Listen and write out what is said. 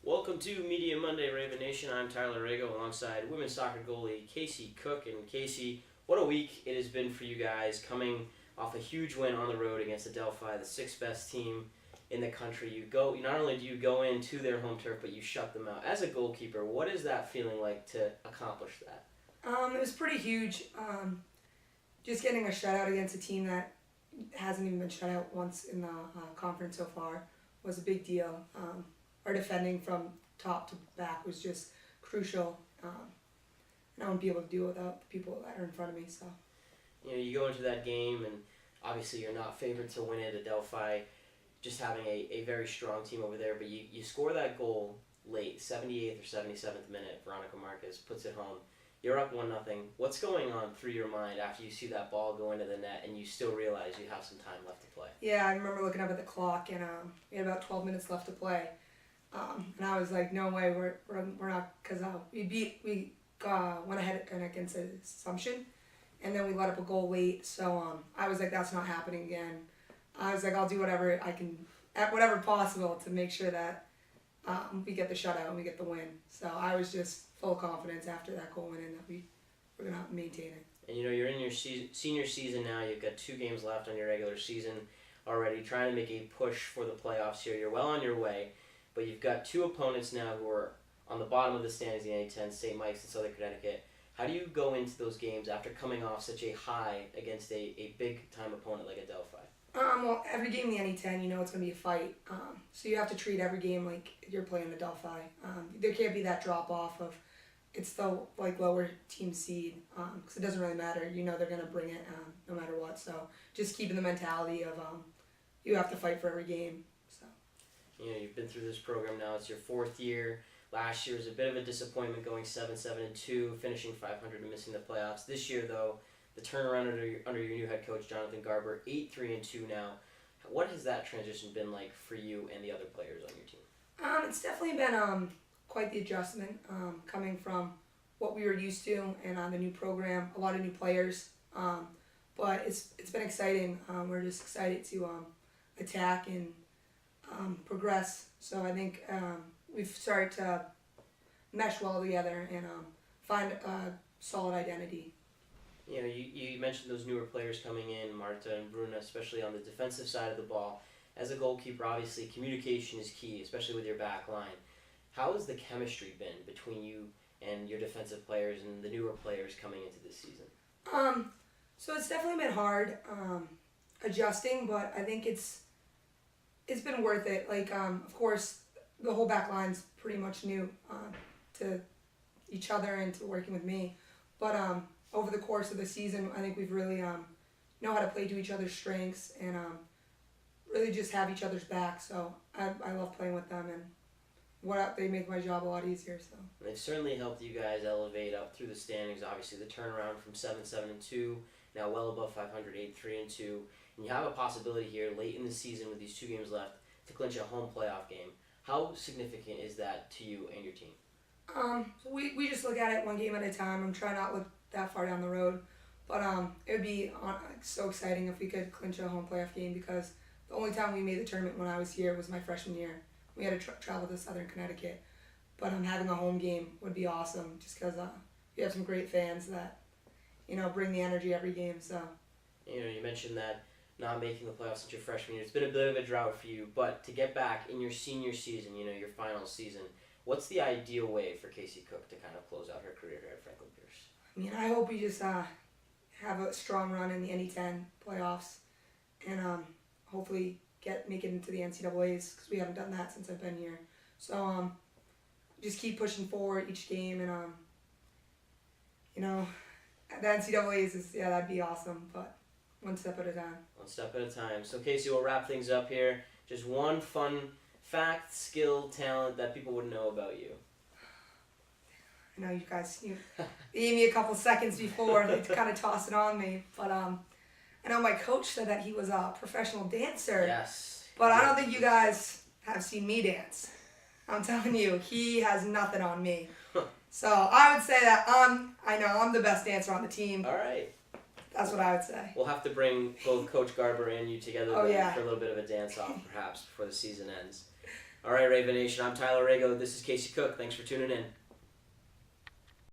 Welcome to Media Monday, Raven Nation. I'm Tyler Aragao alongside women's soccer goalie Casey Cook. And Casey, what a week it has been for you guys, coming off a huge win on the road against Adelphi, the sixth best team in the country. Not only do you go into their home turf, but you shut them out. As a goalkeeper, what is that feeling like to accomplish that? It was pretty huge. Just getting a shutout against a team that hasn't even been shut out once in the conference so far was a big deal. Our defending from top to back was just crucial. And I wouldn't be able to do it without the people that are in front of me. So, you go into that game, and obviously you're not favored to win it. Adelphi just having a very strong team over there, but you score that goal late, 78th or 77th minute. Veronica Marquez puts it home. You're up 1-0. What's going on through your mind after you see that ball go into the net and you still realize you have some time left to play? Yeah, I remember looking up at the clock, and we had about 12 minutes left to play. And I was like, no way, we're not, because we went ahead and against Assumption, and then we let up a goal late. So I was like, that's not happening again. I was like, I'll do whatever I can, whatever possible, to make sure that we get the shutout and we get the win. So I was just full of confidence after that goal went in that we're gonna maintain it. And you're in your senior season now. You've got 2 games left on your regular season already, trying to make a push for the playoffs here. You're well on your way, but you've got 2 opponents now who are on the bottom of the standings in the NA10, St. Mike's and Southern Connecticut. How do you go into those games after coming off such a high against a big-time opponent like Adelphi? Well, every game in the NA10, it's going to be a fight. So you have to treat every game like you're playing Adelphi. There can't be that drop-off of it's the lower team seed, because it doesn't really matter. They're going to bring it no matter what. So just keeping the mentality of you have to fight for every game. So you've been through this program now. It's your 4th year. Last year was a bit of a disappointment, going 7-7-2, finishing 500 and missing the playoffs. This year, though, the turnaround under your new head coach, Jonathan Garber, 8-3-2 now. What has that transition been like for you and the other players on your team? It's definitely been quite the adjustment, coming from what we were used to and the new program, a lot of new players. But it's been exciting. We're just excited to attack and progress. So I think we've started to mesh well together and find a solid identity. You mentioned those newer players coming in, Marta and Bruna, especially on the defensive side of the ball. As a goalkeeper, obviously, communication is key, especially with your back line. How has the chemistry been between you and your defensive players and the newer players coming into this season? So it's definitely been hard adjusting, but I think it's been worth it. Of course, the whole back line's pretty much new to each other and to working with me. But over the course of the season, I think we've really know how to play to each other's strengths and really just have each other's back. So I love playing with them, and they make my job a lot easier. So they've certainly helped you guys elevate up through the standings. Obviously, the turnaround from 7-7-2, now well above 500, 8-3-2, and you have a possibility here late in the season with these 2 games left to clinch a home playoff game. How significant is that to you and your team? So we just look at it one game at a time. I'm trying not to look that far down the road, but it would be so exciting if we could clinch a home playoff game, because the only time we made the tournament when I was here was my freshman year. We had to travel to Southern Connecticut, but having a home game would be awesome, just because we have some great fans that bring the energy every game. So you mentioned that not making the playoffs since your freshman year, it's been a bit of a drought for you, but to get back in your senior season, your final season, what's the ideal way for Casey Cook to kind of close out her career here at Franklin Pierce? I hope we just have a strong run in the NA10 playoffs, and hopefully make it into the NCAAs, because we haven't done that since I've been here. So just keep pushing forward each game, and the NCAAs that'd be awesome, but one step at a time. One step at a time. So Casey, we'll wrap things up here. Just one fun fact, skill, talent that people would know about you. I know you guys gave me a couple seconds before to kind of toss it on me, but I know my coach said that he was a professional dancer. Yes. But I don't think you guys have seen me dance. I'm telling you, he has nothing on me. So I would say that I know I'm the best dancer on the team. All right. That's what I would say. We'll have to bring both Coach Garber and you together yeah. for a little bit of a dance-off, perhaps, before the season ends. All right, Raven Nation, I'm Tyler Aragao. This is Casey Cook. Thanks for tuning in.